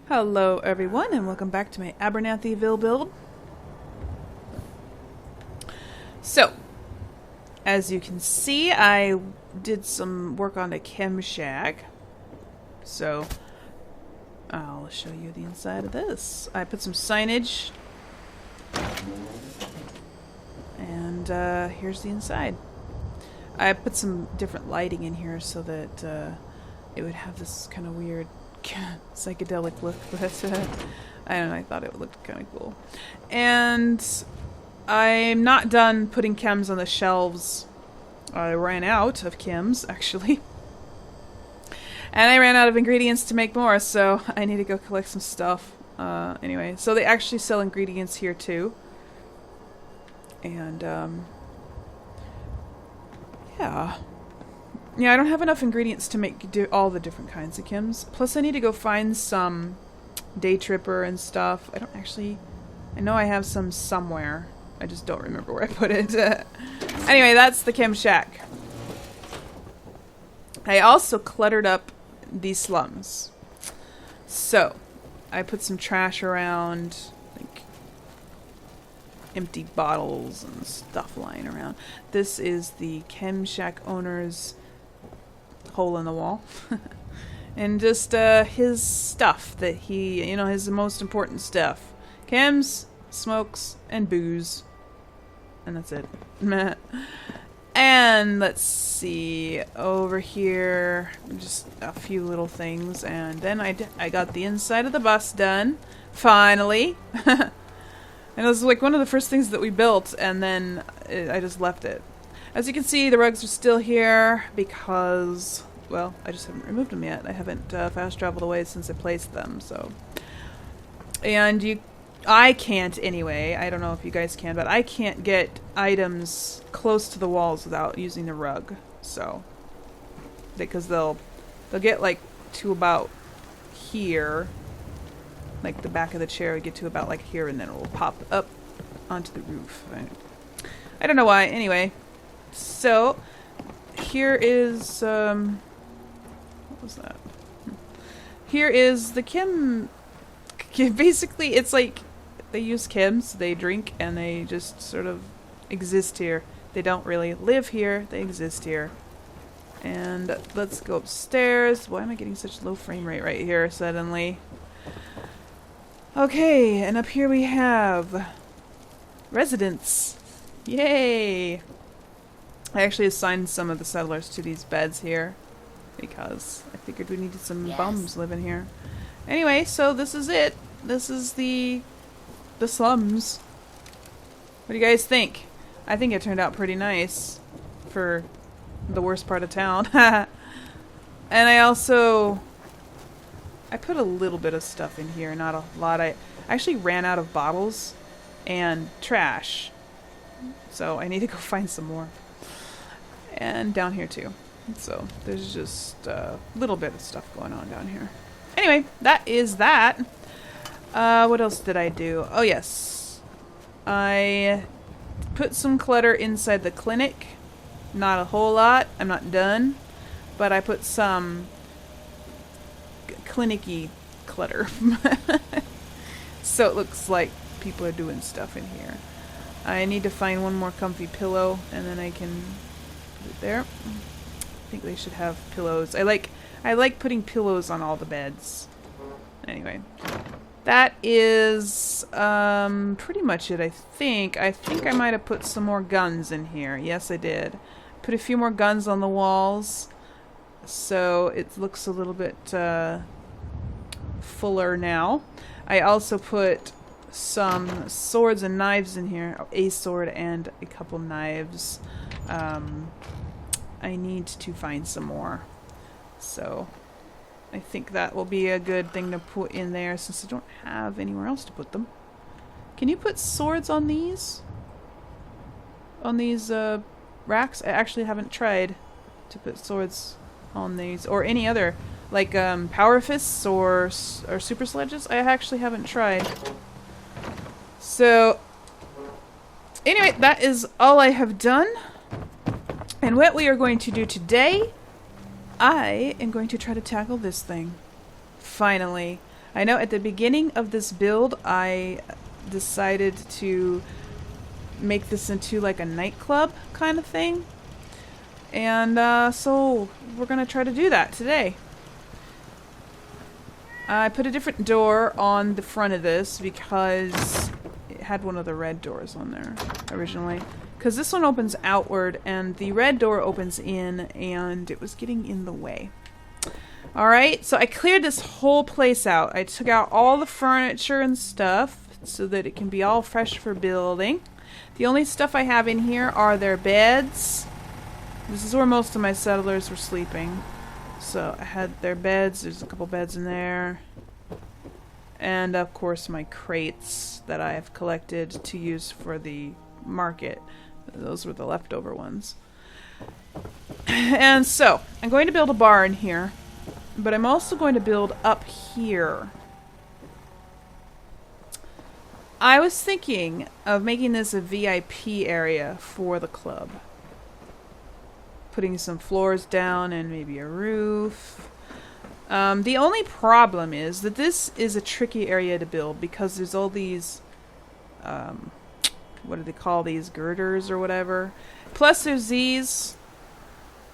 Hello everyone and welcome back to my Abernathyville build. So, as you can see, I did some work on a chem shack. So, I'll show you the inside of this. I put some signage. And here's the inside. I put some different lighting in here so that it would have this kind of weird psychedelic look, but I don't know, I thought it looked kind of cool. And I'm not done putting chems on the shelves. I ran out of chems, actually. And I ran out of ingredients to make more, so I need to go collect some stuff. Anyway, so they actually sell ingredients here too. And, yeah, I don't have enough ingredients to do all the different kinds of chems. Plus, I need to go find some day tripper and stuff. I know I have some somewhere. I just don't remember where I put it. Anyway, that's the chem shack. I also cluttered up these slums. So, I put some trash around, like empty bottles and stuff lying around. This is the chem shack owner's hole in the wall. And just his stuff that he, his most important stuff. Chems, smokes, and booze. And that's it. And let's see, over here, just a few little things. And then I got the inside of the bus done. Finally. And it was like one of the first things that we built, and then I just left it. As you can see, the rugs are still here because, well, I just haven't removed them yet. I haven't fast traveled away since I placed them, so. And I can't anyway. I don't know if you guys can, but I can't get items close to the walls without using the rug. So, because they'll get like to about here, like the back of the chair would get to about like here, and then it will pop up onto the roof. I don't know why. Anyway. So, here is, what was that? Here is the chem. Basically, it's like they use chems, they drink, and they just sort of exist here. They don't really live here, they exist here. And let's go upstairs. Why am I getting such low frame rate right here suddenly? Okay, and up here we have residents. Yay! I actually assigned some of the settlers to these beds here because I figured we needed some bums living here. Anyway, so this is it. This is the slums. What do you guys think? I think it turned out pretty nice for the worst part of town. And I put a little bit of stuff in here, not a lot. I actually ran out of bottles and trash, so I need to go find some more. And down here too. So there's just a little bit of stuff going on down here. Anyway, that is that. What else did I do? Oh yes. I put some clutter inside the clinic. Not a whole lot. I'm not done. But I put some clinic-y clutter. So it looks like people are doing stuff in here. I need to find one more comfy pillow, and then I can put it there. I think they should have pillows. I like putting pillows on all the beds. Anyway, that is pretty much it, I think. I think I might have put some more guns in here. Yes, I did. Put a few more guns on the walls, so it looks a little bit fuller now. I also put some swords and knives in here. A sword and a couple knives. I need to find some more. So, I think that will be a good thing to put in there since I don't have anywhere else to put them. Can you put swords on these? On these racks? I actually haven't tried to put swords on these. Or any other, like power fists or super sledges. I actually haven't tried. So, anyway, that is all I have done. And what we are going to do today, I am going to try to tackle this thing. Finally. I know at the beginning of this build, I decided to make this into like a nightclub kind of thing. And so we're going to try to do that today. I put a different door on the front of this because it had one of the red doors on there originally. Because this one opens outward and the red door opens in, and it was getting in the way. Alright, so I cleared this whole place out. I took out all the furniture and stuff so that it can be all fresh for building. The only stuff I have in here are their beds. This is where most of my settlers were sleeping. So I had their beds, there's a couple beds in there, and of course my crates that I have collected to use for the market. Those were the leftover ones. And so, I'm going to build a bar in here, but I'm also going to build up here. I was thinking of making this a VIP area for the club. Putting some floors down and maybe a roof. The only problem is that this is a tricky area to build because there's all these, what do they call these, girders or whatever. Plus there's these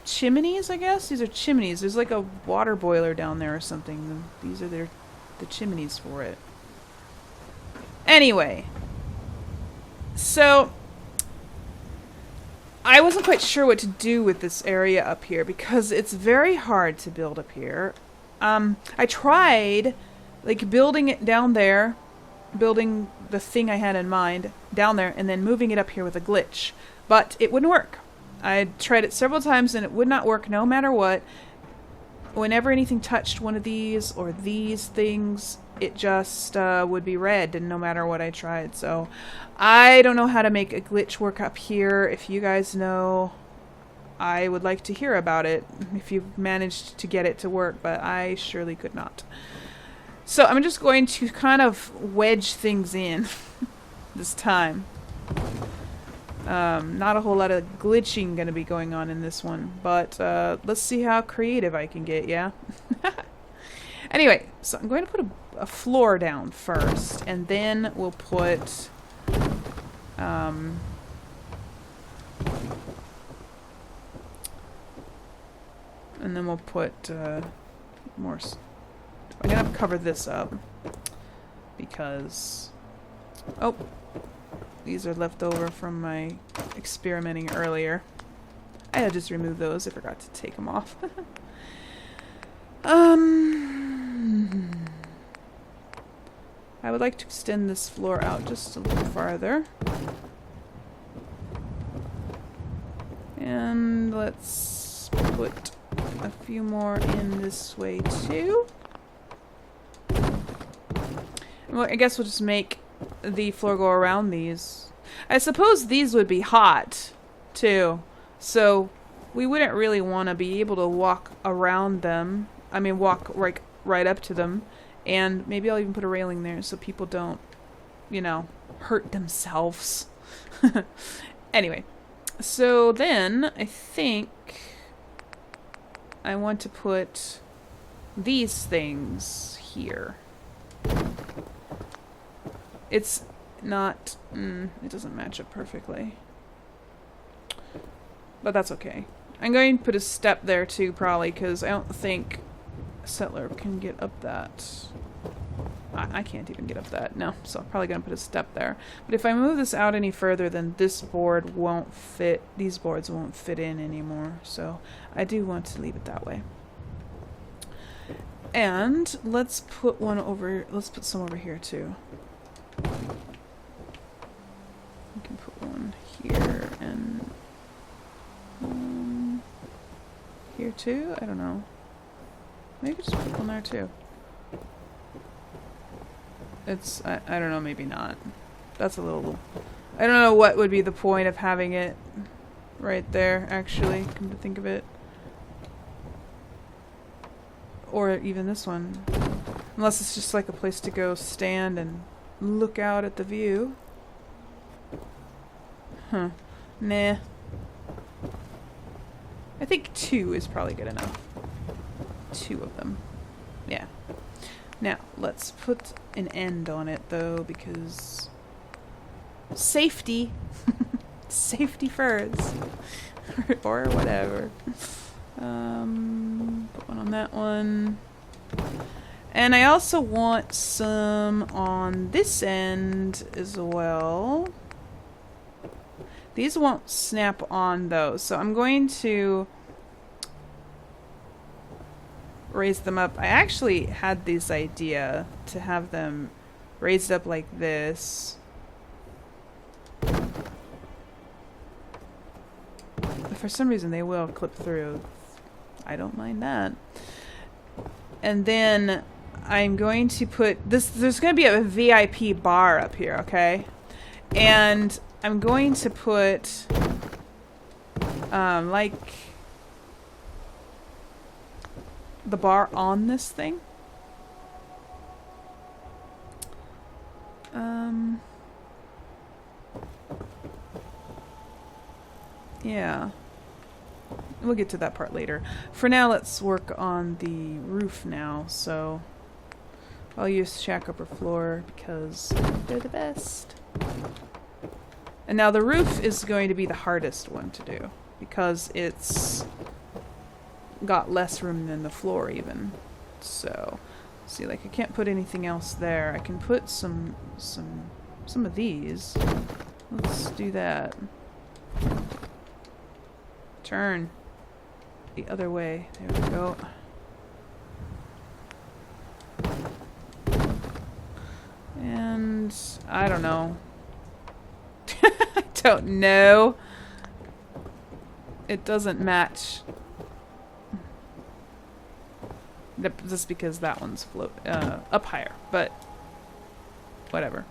chimneys, I guess? These are chimneys. There's like a water boiler down there or something. These are the chimneys for it. Anyway, so I wasn't quite sure what to do with this area up here because it's very hard to build up here. I tried like building it down there, building the thing I had in mind down there, and then moving it up here with a glitch, but it wouldn't work. I tried it several times and it would not work no matter what. Whenever anything touched one of these or these things, it just would be red, and no matter what I tried. So I don't know how to make a glitch work up here. If you guys know, I would like to hear about it if you've managed to get it to work, but I surely could not. So I'm just going to kind of wedge things in this time. Not a whole lot of glitching going to be going on in this one, but let's see how creative I can get, yeah? Anyway, so I'm going to put a floor down first, and then we'll put and then we'll put more. I'm going to cover this up because these are left over from my experimenting earlier. I had to just remove those. I forgot to take them off. I would like to extend this floor out just a little farther. And let's put a few more in this way too. Well, I guess we'll just make the floor go around these. I suppose these would be hot too, so we wouldn't really want to be able to walk around them. I mean, walk right up to them, and maybe I'll even put a railing there so people don't, hurt themselves. Anyway, so then I think I want to put these things here. It's not, it doesn't match up perfectly. But that's okay. I'm going to put a step there too, probably, because I don't think a settler can get up that. I can't even get up that, no. So I'm probably going to put a step there. But if I move this out any further, then this board won't fit, these boards won't fit in anymore. So I do want to leave it that way. And let's put some over here too. We can put one here and here too? I don't know. Maybe just put one there too. I don't know, maybe not. That's a little... I don't know what would be the point of having it right there, actually, come to think of it. Or even this one. Unless it's just like a place to go stand and look out at the view. Huh. Nah. I think 2 is probably good enough. 2 of them. Yeah. Now, let's put an end on it, though, because... safety! Safety first! Or whatever. Put one on that one. And I also want some on this end as well. These won't snap on, though, so I'm going to... raise them up. I actually had this idea to have them raised up like this. But for some reason they will clip through. I don't mind that. And then I'm going to put this, there's going to be a VIP bar up here, okay? And I'm going to put like the bar on this thing. Yeah. We'll get to that part later. For now, let's work on the roof now. So I'll use shack upper floor because they're the best. And now the roof is going to be the hardest one to do because it's got less room than the floor even. So see, like I can't put anything else there. I can put some of these. Let's do that. Turn the other way. There we go. And I don't know. I don't know. It doesn't match. Just because that one's up higher, but whatever.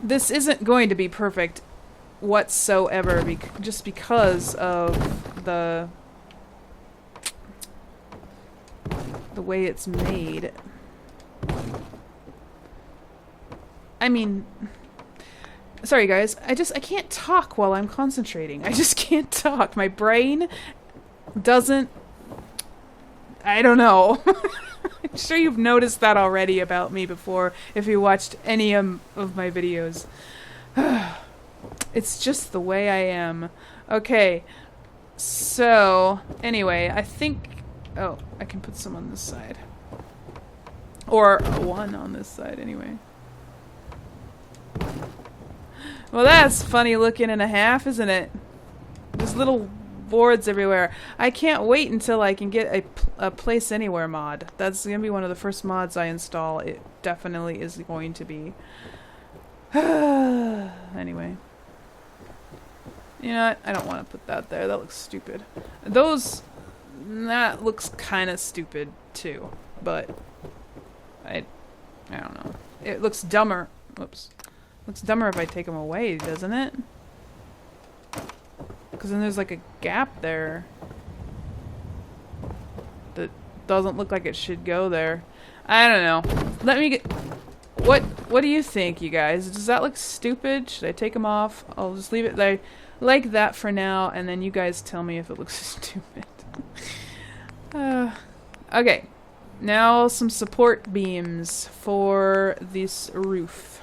This isn't going to be perfect whatsoever, just because of the way it's made. I mean, sorry guys, I can't talk while I'm concentrating. I just can't talk. My brain doesn't, I don't know. I'm sure you've noticed that already about me before if you watched any of my videos. It's just the way I am. Okay, so anyway, I think... Oh, I can put some on this side. Or one on this side, anyway. Well, that's funny looking and a half, isn't it? There's little boards everywhere. I can't wait until I can get a Place Anywhere mod. That's going to be one of the first mods I install. It definitely is going to be. Anyway. You know what? I don't want to put that there. That looks stupid. That looks kind of stupid too. But I don't know. It looks dumber. Whoops. Looks dumber if I take them away, doesn't it? Because then there's like a gap there that doesn't look like it should go there. I don't know. Let me get... What do you think, you guys? Does that look stupid? Should I take them off? I'll just leave it there like that for now, and then you guys tell me if it looks stupid. Okay. Now some support beams for this roof.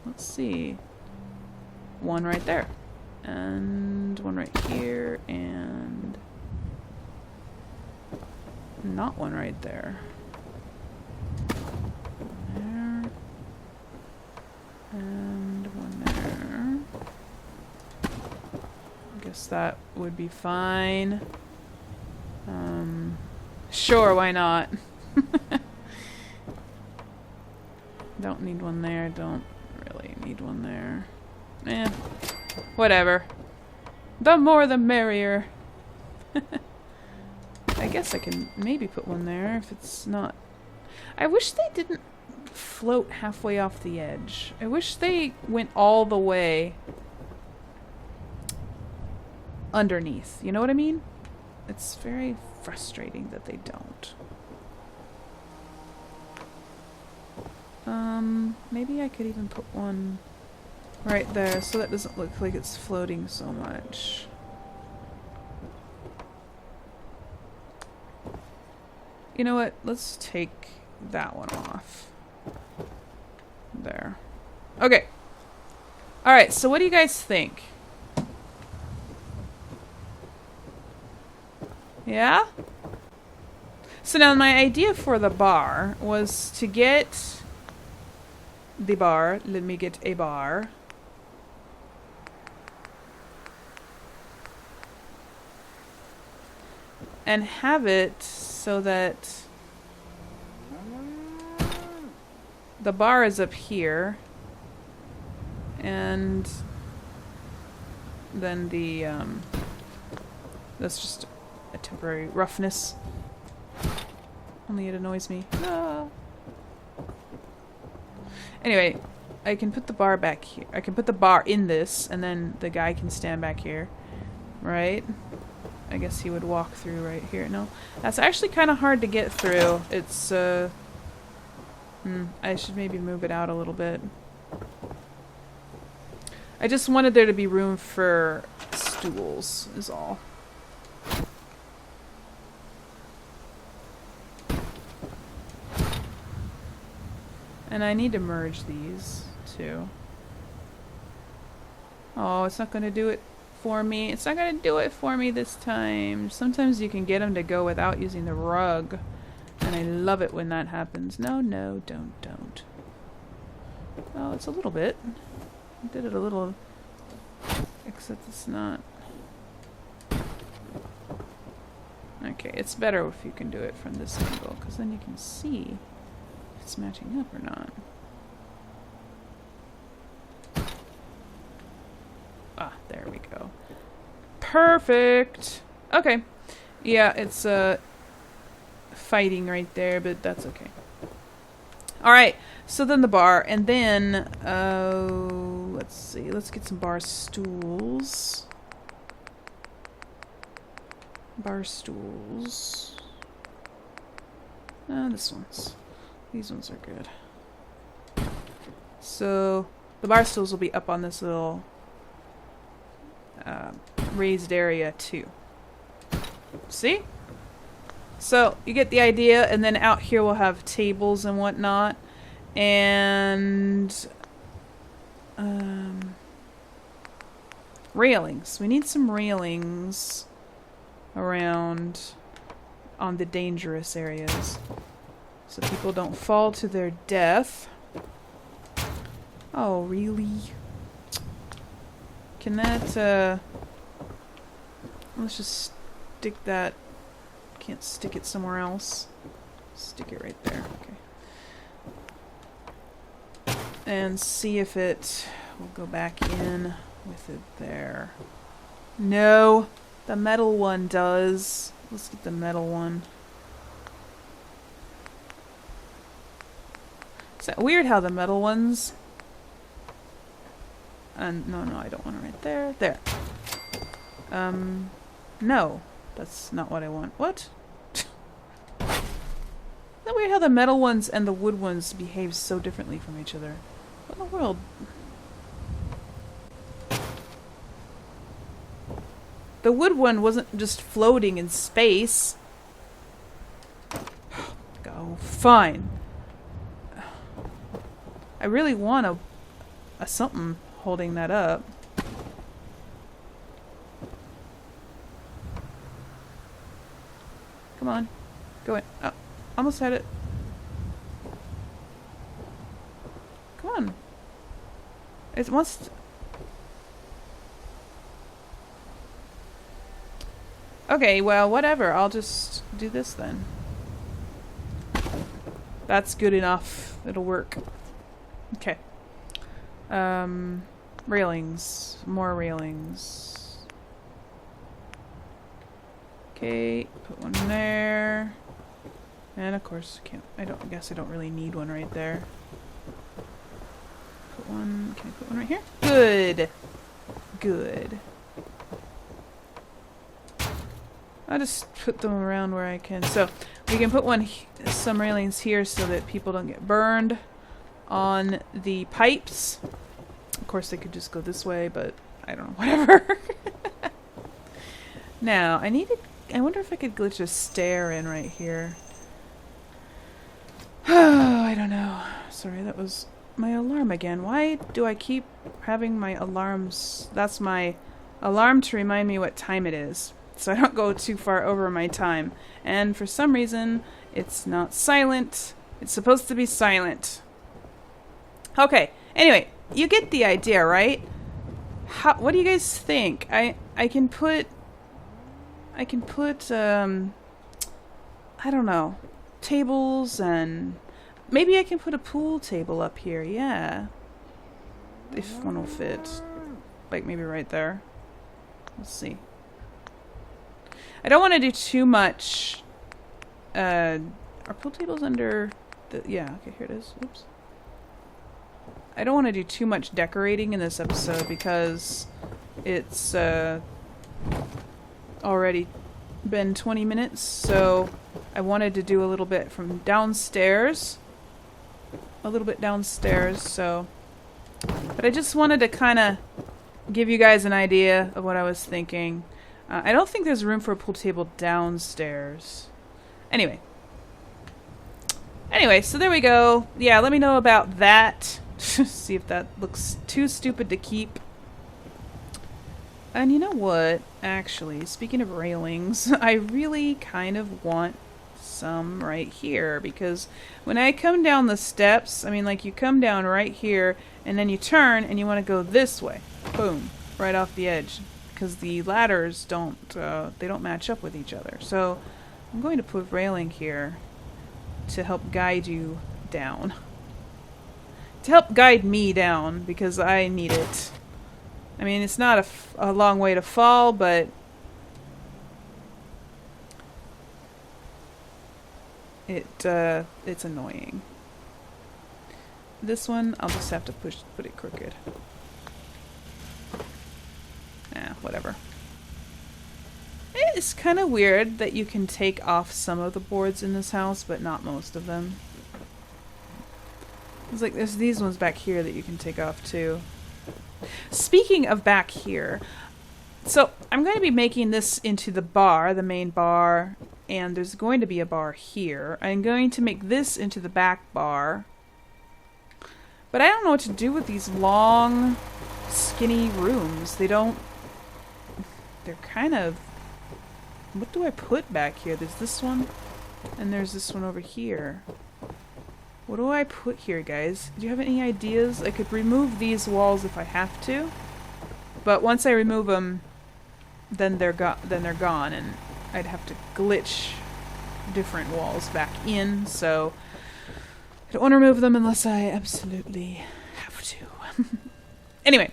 Let's see. One right there. And one right here. And not one right there. There. And one there. I guess that would be fine. Sure, why not? Don't need one there. Don't really need one there. Eh, whatever. The more the merrier. I guess I can maybe put one there if it's not... I wish they didn't float halfway off the edge. I wish they went all the way underneath. You know what I mean? It's very frustrating that they don't. Maybe I could even put one right there so that doesn't look like it's floating so much. You know what? Let's take that one off. There. Okay. Alright, so what do you guys think? Yeah? So now my idea for the bar was to get the bar. Let me get a bar. And have it so that the bar is up here. And then the, that's just a temporary roughness. Only it annoys me. Ah. Anyway, I can put the bar back here. I can put the bar in this, and then the guy can stand back here. Right? I guess he would walk through right here. No, that's actually kind of hard to get through. It's, I should maybe move it out a little bit. I just wanted there to be room for stools, is all. And I need to merge these, too. Oh, it's not going to do it for me. It's not going to do it for me this time. Sometimes you can get them to go without using the rug. And I love it when that happens. No, no, don't. Oh, it's a little bit. I did it a little, except it's not. Okay, it's better if you can do it from this angle, because then you can see if it's matching up or not. Ah, there we go. Perfect! Okay. Yeah, it's fighting right there, but that's okay. Alright, so then the bar, and then, let's see, let's get some bar stools. Bar stools. These ones are good. So, the bar stools will be up on this little raised area too. See? So, you get the idea, and then out here we'll have tables and whatnot. And railings. We need some railings around on the dangerous areas, so people don't fall to their death. Oh, really? Can that, let's just stick that. Can't stick it somewhere else. Stick it right there. Okay. And see if it will go back in with it there. No, the metal one does. Let's get the metal one. Is that weird how the metal ones... no, I don't want it right there. There. No. That's not what I want. What? Isn't that weird how the metal ones and the wood ones behave so differently from each other? What in the world? The wood one wasn't just floating in space. Go. Fine. I really want a something holding that up. Come on. Go in. Oh, almost had it. Come on. It wants... Okay, well, whatever. I'll just do this then. That's good enough. It'll work. Okay. Railings. More railings. Okay, put one there. And of course, I guess I don't really need one right there. Can I put one right here? Good. Good. I'll just put them around where I can. So, we can put some railings here so that people don't get burned on the pipes. Of course, they could just go this way, but I don't know, whatever. Now, I wonder if I could glitch a stair in right here. I don't know. Sorry, that was my alarm again. Why do I keep having my alarms? That's my alarm to remind me what time it is, so I don't go too far over my time. And for some reason, it's not silent. It's supposed to be silent. Okay, anyway, you get the idea, right? What do you guys think? I can put, I don't know, tables, and maybe I can put a pool table up here, yeah. If one will fit. Like maybe right there. Let's see. I don't want to do too much. Are pool tables under the... Yeah, okay, here it is. Oops. I don't want to do too much decorating in this episode because it's already been 20 minutes, so I wanted to do a little bit from downstairs. A little bit downstairs, so... But I just wanted to kind of give you guys an idea of what I was thinking. I don't think there's room for a pool table downstairs. Anyway, so there we go. Yeah, let me know about that. See if that looks too stupid to keep. And you know what? Actually, speaking of railings, I really kind of want some right here, because when I come down the steps, I mean, like, you come down right here and then you turn and you want to go this way. Boom, right off the edge, because the ladders don't they don't match up with each other. So I'm going to put railing here to help guide you down. To help guide me down, because I need it. I mean, it's not a long way to fall, but it's annoying. This one, I'll just have to put it crooked. Whatever. It's kind of weird that you can take off some of the boards in this house, but not most of them. It's like there's these ones back here that you can take off too. Speaking of back here, so I'm going to be making this into the bar, the main bar, and there's going to be a bar here. I'm going to make this into the back bar. But I don't know what to do with these long, skinny rooms. They're kind of... What do I put back here? There's this one, and there's this one over here. What do I put here, guys? Do you have any ideas? I could remove these walls if I have to, but once I remove them, then they're gone, and I'd have to glitch different walls back in. So I don't want to remove them unless I absolutely have to. Anyway,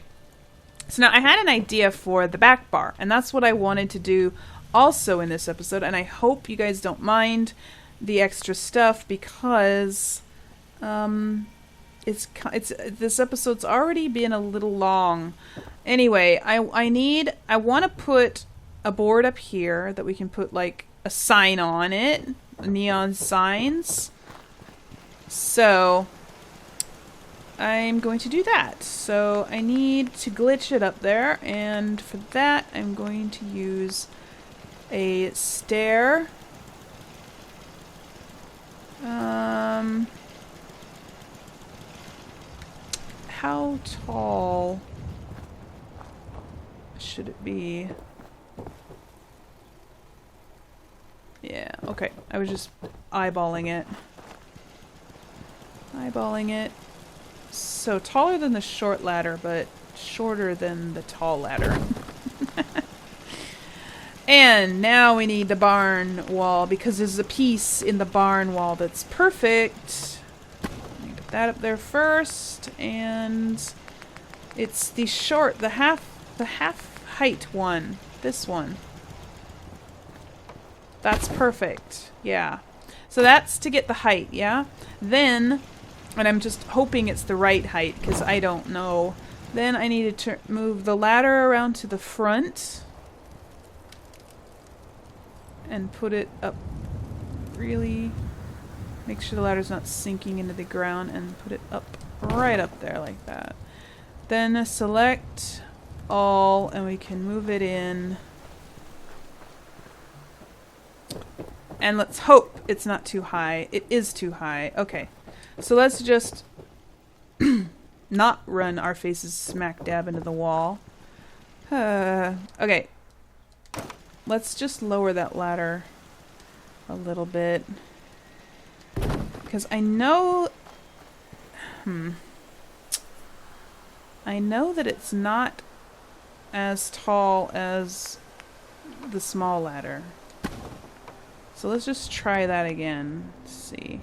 so now I had an idea for the back bar, and that's what I wanted to do also in this episode. And I hope you guys don't mind the extra stuff, because this episode's already been a little long. Anyway, I want to put a board up here that we can put like a sign on it, neon signs. So I'm going to do that. So I need to glitch it up there, and for that I'm going to use a stair. How tall should it be? Yeah, okay. I was just eyeballing it. So taller than the short ladder, but shorter than the tall ladder. And now we need the barn wall, because there's a piece in the barn wall that's perfect. Get that up there first, and it's the half height one. This one. That's perfect. Yeah. So that's to get the height, yeah? Then, and I'm just hoping it's the right height, because I don't know. Then I need to move the ladder around to the front and put it up really... Make sure the ladder's not sinking into the ground, and put it up right up there like that. Then select all, and we can move it in And let's hope it's not too high. It is too high. Okay. So let's just not run our faces smack dab into the wall. Okay. Let's just lower that ladder a little bit. Because I know... I know that it's not as tall as the small ladder. So let's just try that again. Let's see.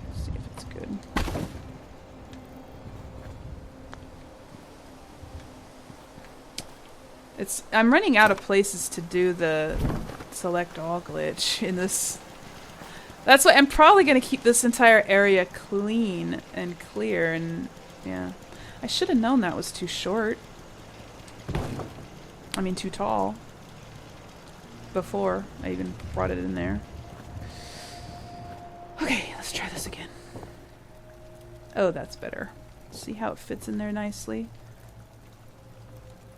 Let's see if it's good. I'm running out of places to do the select all glitch in this. That's why I'm probably going to keep this entire area clean and clear, and yeah. I should have known that was too short. I mean, too tall. Before I even brought it in there. Okay, let's try this again. Oh, that's better. See how it fits in there nicely?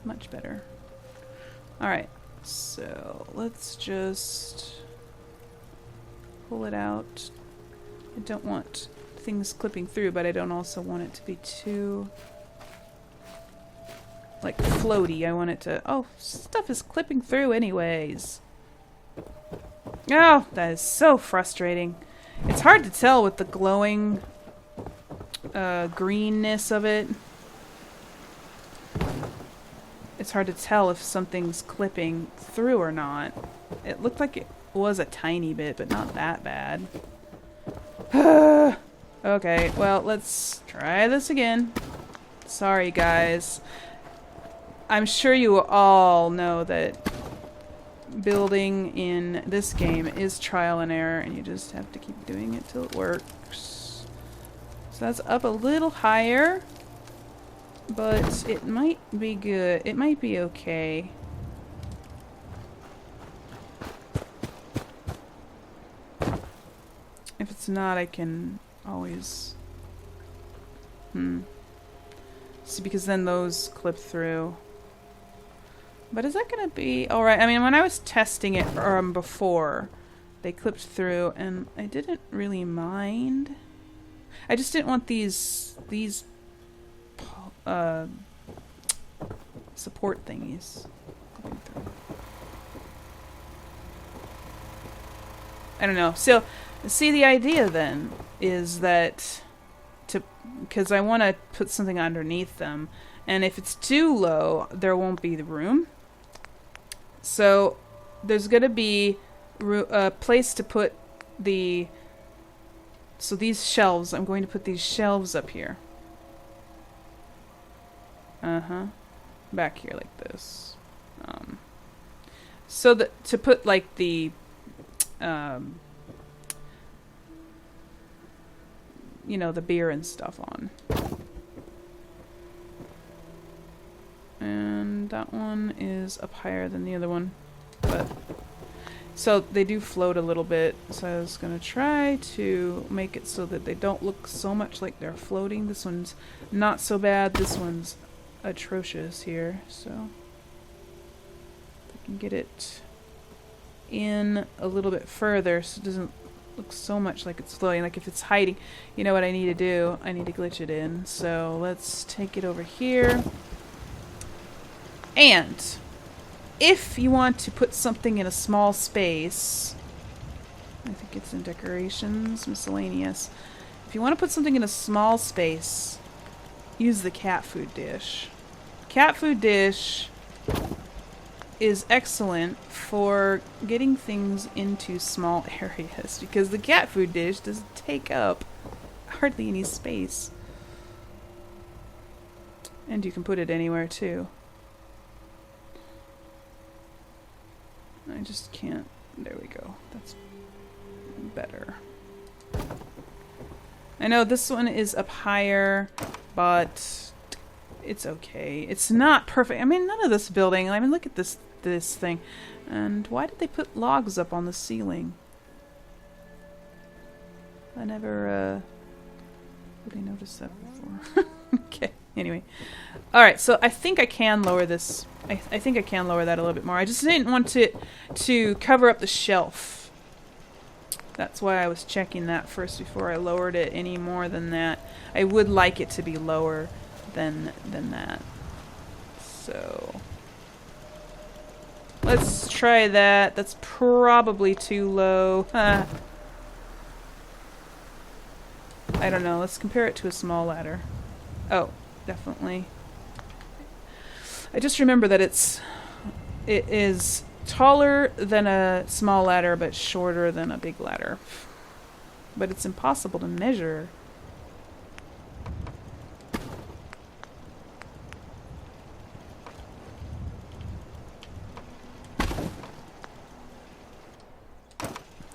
Much better. Alright, so let's just pull it out. I don't want things clipping through, but I don't also want it to be too like floaty. I want it to... Oh, stuff is clipping through anyways. Oh, that is so frustrating. It's hard to tell with the glowing greenness of it. It's hard to tell if something's clipping through or not. It looked like it was a tiny bit, but not that bad. Okay, well, let's try this again. Sorry, guys. I'm sure you all know that building in this game is trial and error, and you just have to keep doing it till it works. So that's up a little higher, but it might be good. It might be okay. If it's not, I can always... See, because then those clip through. But is that going to be... Alright, I mean, when I was testing it before, they clipped through, and I didn't really mind. I just didn't want these support thingies clipping through. I don't know. So, see, the idea then is that because I want to put something underneath them, and if it's too low, there won't be the room. So there's going to be a place to put the... So these shelves, I'm going to put these shelves up here. Back here like this. So that to put like the... you know, the beer and stuff on. And that one is up higher than the other one. But so they do float a little bit. So I was going to try to make it so that they don't look so much like they're floating. This one's not so bad. This one's atrocious here. So if I can get it in a little bit further so it doesn't look so much like it's floating. Like if it's hiding, you know what I need to do? I need to glitch it in. So let's take it over here. And if you want to put something in a small space, I think it's in decorations, miscellaneous. If you want to put something in a small space, use the cat food dish. Cat food dish is excellent for getting things into small areas because the cat food dish doesn't take up hardly any space. And you can put it anywhere too. I just can't. There we go. That's better. I know this one is up higher, but it's okay. It's not perfect. I mean, none of this building. I mean, look at this thing. And why did they put logs up on the ceiling? I never really noticed that before. Okay. Anyway. Alright, so I think I can lower this. I think I can lower that a little bit more. I just didn't want to cover up the shelf That's why I was checking that first before I lowered it any more than that. I would like it to be lower than that. So let's try that. That's probably too low. I don't know. Let's compare it to a small ladder. Oh, definitely. I just remember that it is taller than a small ladder, but shorter than a big ladder. But it's impossible to measure.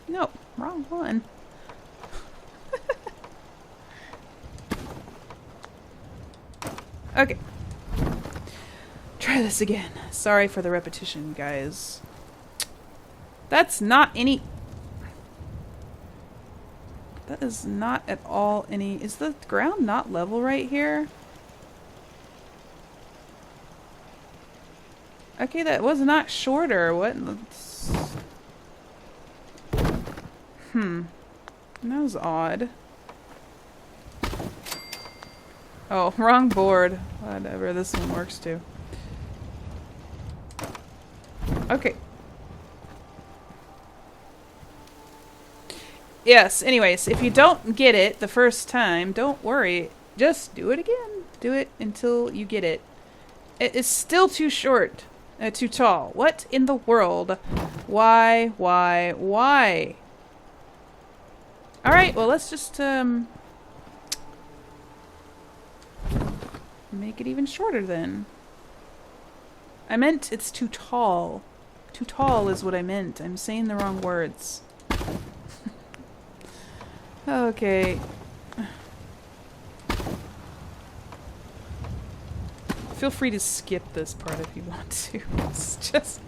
No, wrong one. Okay. Try this again. Sorry for the repetition, guys. That's not any... That is not at all any... Is the ground not level right here? Okay, that was not shorter. What? That was odd. Oh, wrong board. Whatever, this one works too. Okay. Yes, anyways, if you don't get it the first time, don't worry. Just do it again. Do it until you get it. It is still too short. Too tall. What in the world? Why? Alright, well, let's just, make it even shorter then. I meant it's too tall. Too tall is what I meant. I'm saying the wrong words. Okay. Feel free to skip this part if you want to. It's just...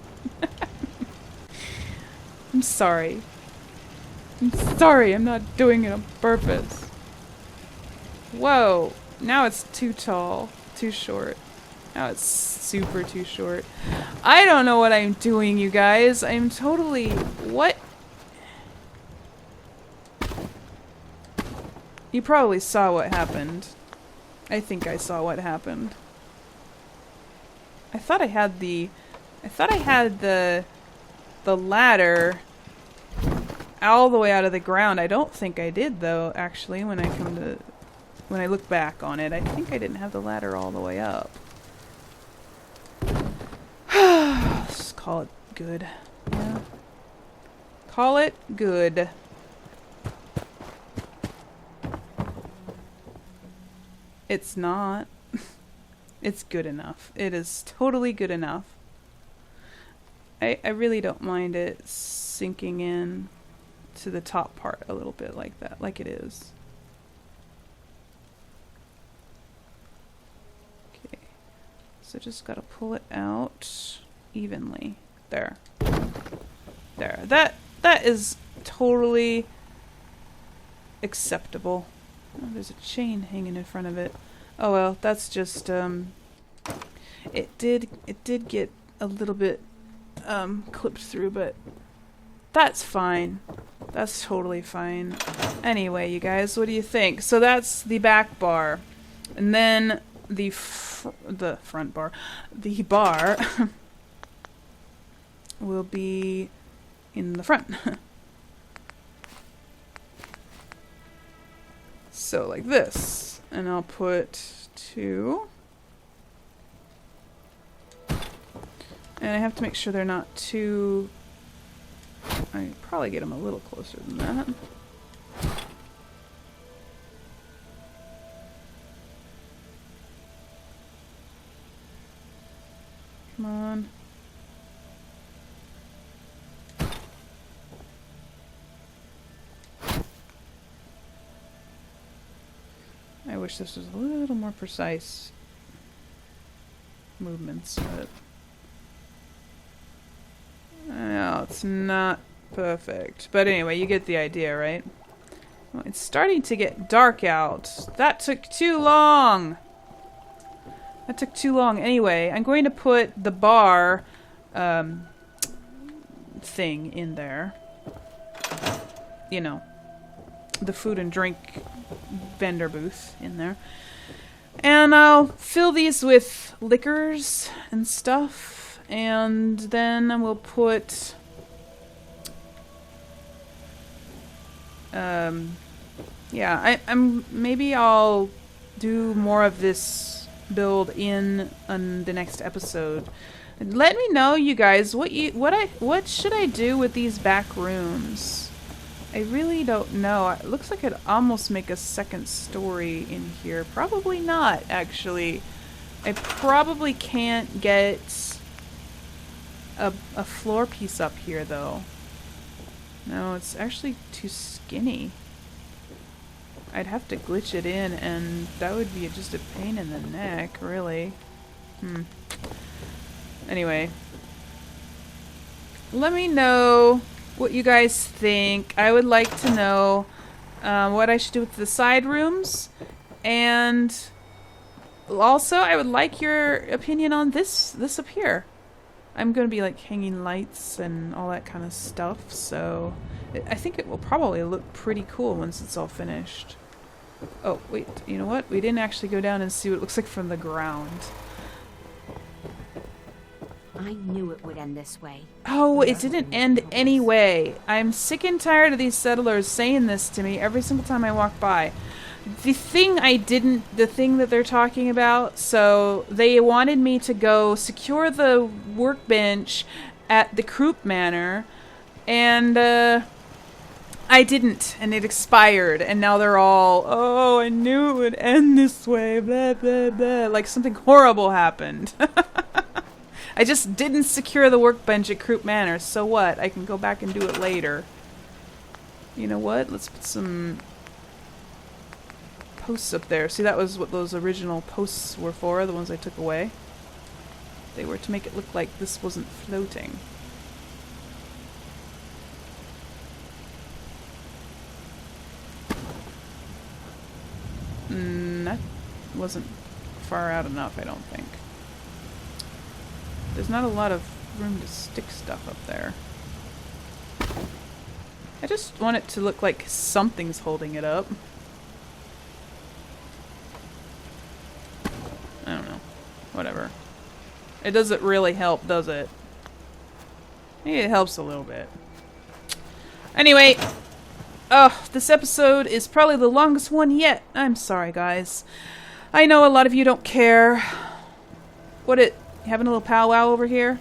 I'm sorry. I'm sorry, I'm not doing it on purpose. Whoa. Now it's too tall. Too short. Now it's super too short. I don't know what I'm doing, you guys. I'm totally... What? You probably saw what happened. I think I saw what happened. I thought I had the ladder all the way out of the ground. I don't think I did though, actually, when I look back on it. I think I didn't have the ladder all the way up. Let's just call it good. Yeah. Call it good. It's not. It's good enough. It is totally good enough. I really don't mind it sinking in to the top part a little bit like that, like it is. Okay. So just gotta pull it out evenly. There. There. That is totally acceptable. Oh, there's a chain hanging in front of it. Oh well, that's just it did get a little bit clipped through, but that's fine. That's totally fine. Anyway, you guys, what do you think? So that's the back bar. And then the front bar. The bar will be in the front. So like this, and I'll put 2. And I have to make sure they're not too... I probably get them a little closer than that. Come on. I wish this was a little more precise movements, but no, it's not perfect. But anyway, you get the idea, right? Well, it's starting to get dark out. That took too long. That took too long. Anyway, I'm going to put the bar thing in there. you know, the food and drink vendor booth in there. And I'll fill these with liquors and stuff, and then I will put yeah, maybe I'll do more of this build in on the next episode. Let me know, you guys, what should I do with these back rooms? I really don't know. It looks like it'd almost make a second story in here. Probably not, actually. I probably can't get a floor piece up here, though. No, it's actually too skinny. I'd have to glitch it in, and that would be just a pain in the neck, really. Anyway. Let me know what you guys think. I would like to know what I should do with the side rooms. And also, I would like your opinion on this up here. I'm going to be like hanging lights and all that kind of stuff, so I think it will probably look pretty cool once it's all finished. Oh, wait, you know what? We didn't actually go down and see what it looks like from the ground. I knew it would end this way. Oh, it didn't end anyway. I'm sick and tired of these settlers saying this to me every single time I walk by. The thing that they're talking about, so they wanted me to go secure the workbench at the Croup Manor, and I didn't, and it expired, and now they're all, oh, I knew it would end this way, blah, blah, blah, like something horrible happened. I just didn't secure the workbench at Croup Manor, so what? I can go back and do it later. You know what? Let's put some posts up there. See, that was what those original posts were for, the ones I took away. They were to make it look like this wasn't floating. That wasn't far out enough, I don't think. There's not a lot of room to stick stuff up there. I just want it to look like something's holding it up. I don't know. Whatever. It doesn't really help, does it? Maybe it helps a little bit. Anyway. This episode is probably the longest one yet. I'm sorry, guys. I know a lot of you don't care. Having a little powwow over here?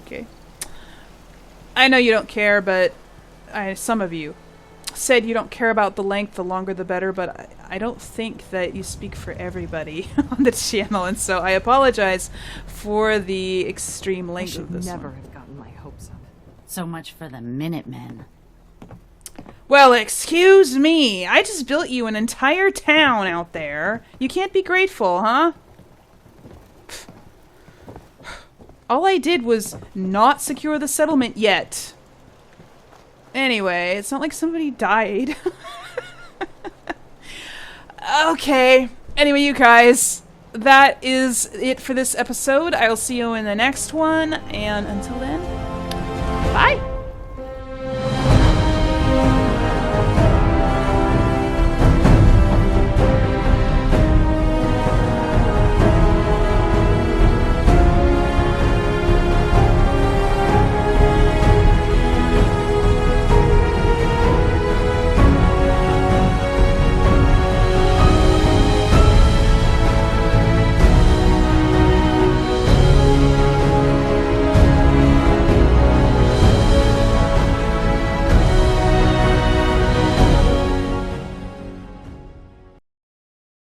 Okay. I know you don't care, but some of you said you don't care about the length, the longer the better, but I don't think that you speak for everybody on the channel, and so I apologize for the extreme length of this one. I should never have gotten my hopes up. So much for the Minutemen. Well, excuse me. I just built you an entire town out there. You can't be grateful, huh? All I did was not secure the settlement yet. Anyway, it's not like somebody died. Okay. Anyway, you guys, that is it for this episode. I'll see you in the next one, and until then,